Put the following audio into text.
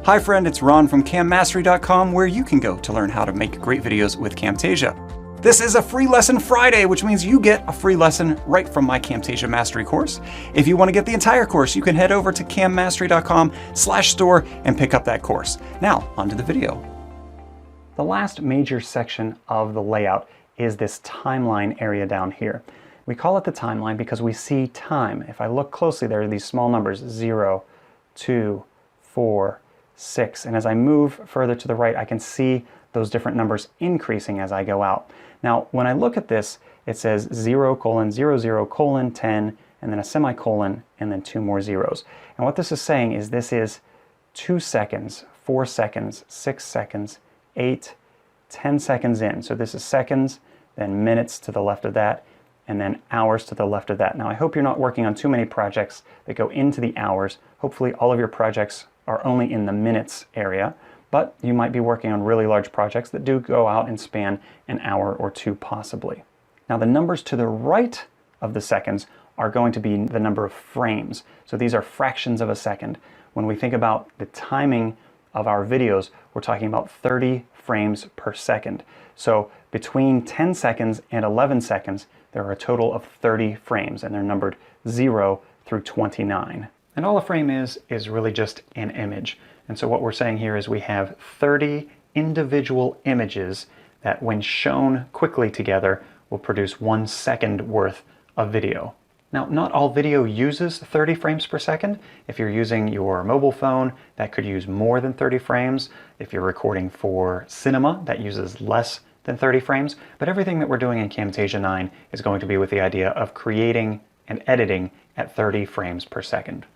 Hi friend, it's Ron from CamMastery.com, where you can go to learn how to make great videos with Camtasia. This is a free lesson Friday, which means you get a free lesson right from my Camtasia Mastery course. If you want to get the entire course, you can head over to CamMastery.com/store and pick up that course. Now, onto the video. The last major section of the layout is this timeline area down here. We call it the timeline because we see time. If I look closely, there are these small numbers, 0, 2, 4, 6. And as I move further to the right, I can see those different numbers increasing as I go out. Now, when I look at this, it says 0:00:10, and then a semicolon, and then 2 more zeros. And what this is saying is this is 2 seconds, 4 seconds, 6 seconds, 8, 10 seconds in. So this is seconds, then minutes to the left of that, and then hours to the left of that. Now, I hope you're not working on too many projects that go into the hours. Hopefully all of your projects are only in the minutes area, but you might be working on really large projects that do go out and span an hour or two possibly. Now, the numbers to the right of the seconds are going to be the number of frames. So these are fractions of a second. When we think about the timing of our videos, we're talking about 30 frames per second. So between 10 seconds and 11 seconds, there are a total of 30 frames, and they're numbered 0 through 29. And all a frame is really just an image. And so what we're saying here is we have 30 individual images that, when shown quickly together, will produce 1 second worth of video. Now, not all video uses 30 frames per second. If you're using your mobile phone, that could use more than 30 frames. If you're recording for cinema, that uses less than 30 frames. But everything that we're doing in Camtasia 9 is going to be with the idea of creating and editing at 30 frames per second.